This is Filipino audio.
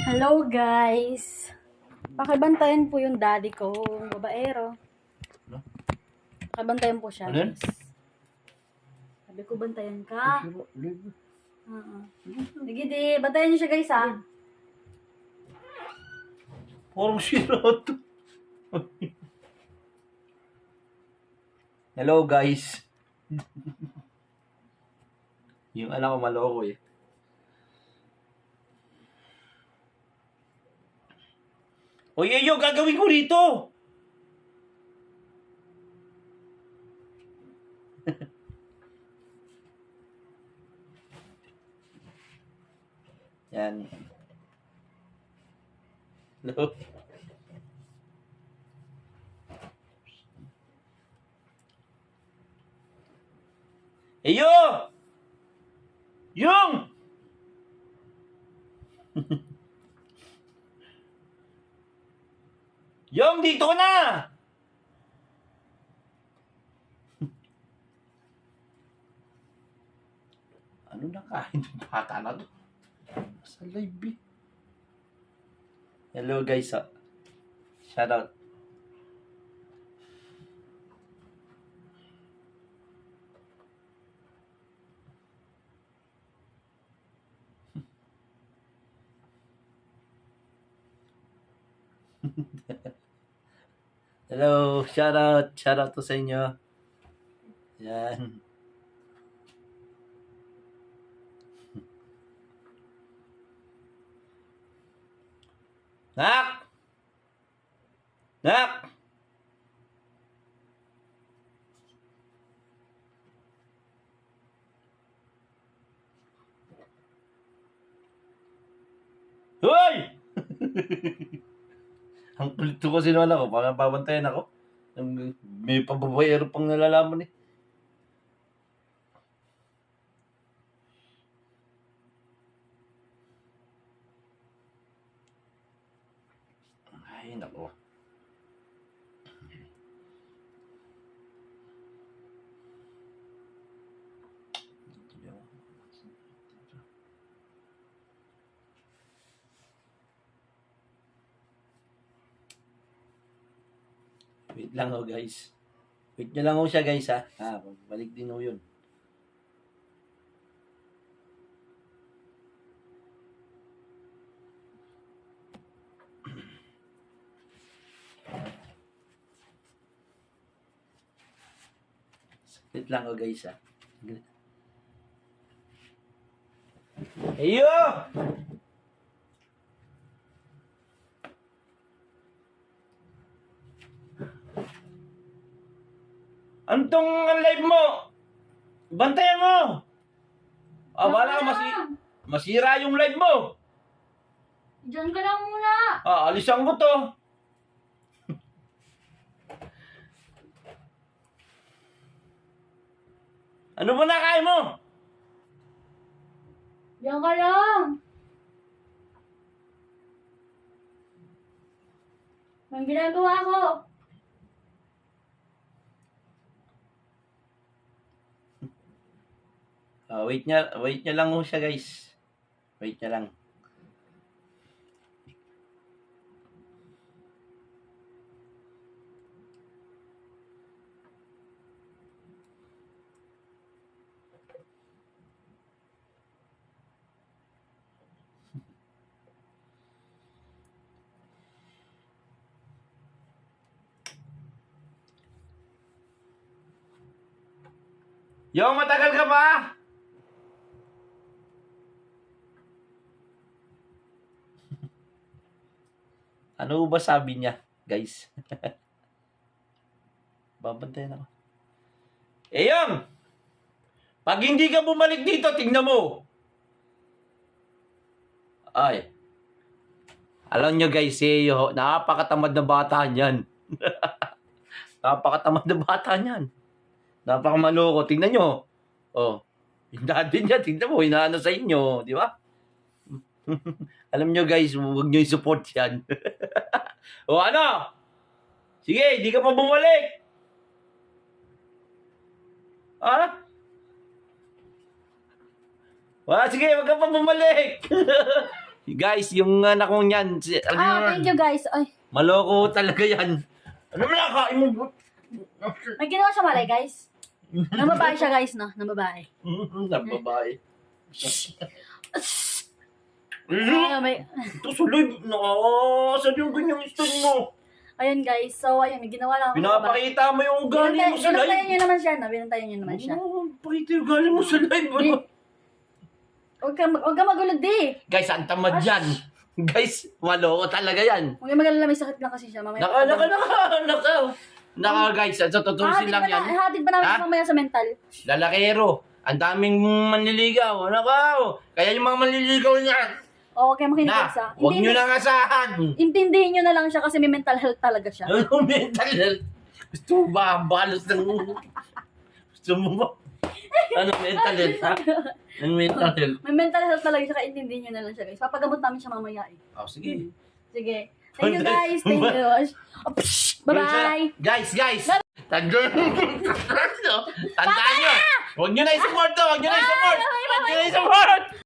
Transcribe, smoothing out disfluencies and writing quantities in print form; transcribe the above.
Hello guys! Pakibantayan po yung daddy ko, yung babaero. Ano? Pakibantayan po siya. Ano yan? Guys. Sabi ko bantayan ka. Live. Sige di, bantayan niyo siya guys ha. Parang sira to. Hello guys. Yung anak ko maloko eh. Oy, yo, gagawin ko rito. Yan. Hello. Eyo! Yung! Yung, dito ka na! Ano na kain ng bata na to? Sa live eh. Hello guys. Shout out. Hello, shout out to sa inyo. Yan. Nak! Nak! Hoy! Ang kulit ko kasi naman ako, parang babantayan ako. May pababayero pang nalalaman eh. Ay, naku. Wait lang guys. Wait nyo lang siya guys ha. Balik din yun. Wait lang guys ha. Ayo! Antong live mo? Bantayan mo! Wala ka masira yung live mo. Diyan ka lang muna. Alisan ko to. Ano ba nakain mo? Diyan ka lang. Ang ginagawa ko. Wait niya lang siya guys. Wait niya lang. Yung matagal ka pa? Ano ba sabi niya, guys? Babantayan ako. Yung! Pag hindi ka bumalik dito, tingnan mo. Ay. Alam nyo guys, napakatamad na bata niyan. Napakatamad na bata niyan. Napakamaloko. Tingnan nyo. Yung daddy niya, tingnan mo, inaano sa inyo. Di ba? Alam nyo guys, huwag nyo i-support yan. Ano? Sige, di ka pa bumalik. Sige, wag ka pa bumalik. Guys, yung anak kong yan, Thank you guys. Ay, maloko talaga yan. Ano mo nakain mo? may ginawa siya malay guys. Nang babae siya guys, no? Nang babae. Ng babae. May... Ito suloy. Nakakasan yung ganyang style mo. Ayun guys, so ayun, may ginawa lang ako. Pinapakita mo yung ugali mo sa Binantayan live. niyo naman siya, no? Binantayan niyo naman siya. Pakita yung ugali mo sa live. Ano? Huwag ka magulo, di. Guys, ang tamad yan. Guys, maloko talaga yan. Huwag yung magalala, may sakit lang kasi siya. Mamaya Naka guys, sa tutusin lang yan. Hatid pa namin Ha? siya mamaya sa mental. Lalakero. Ang manliligaw. Nakaw. Kaya yung mga manliligaw niyan. Oo, kaya makinig Na, guys, ha? huwag nyo nang asahan. Intindihin nyo na lang siya kasi may mental health talaga siya. Ano mental health? Gusto mo ba ang balos ng... Gusto mo ba? Ano mental health, ha? Ano mental health? May mental health talaga siya, kaya intindihin nyo na lang siya guys. Papagamot namin siya mamaya eh. Oh, sige. Sige. Thank you guys. Thank you. Bye-bye. Guys! Tandaan nyo! Huwag nyo na i-support to! Huwag nyo na i-support! Huwag nyo na i-support!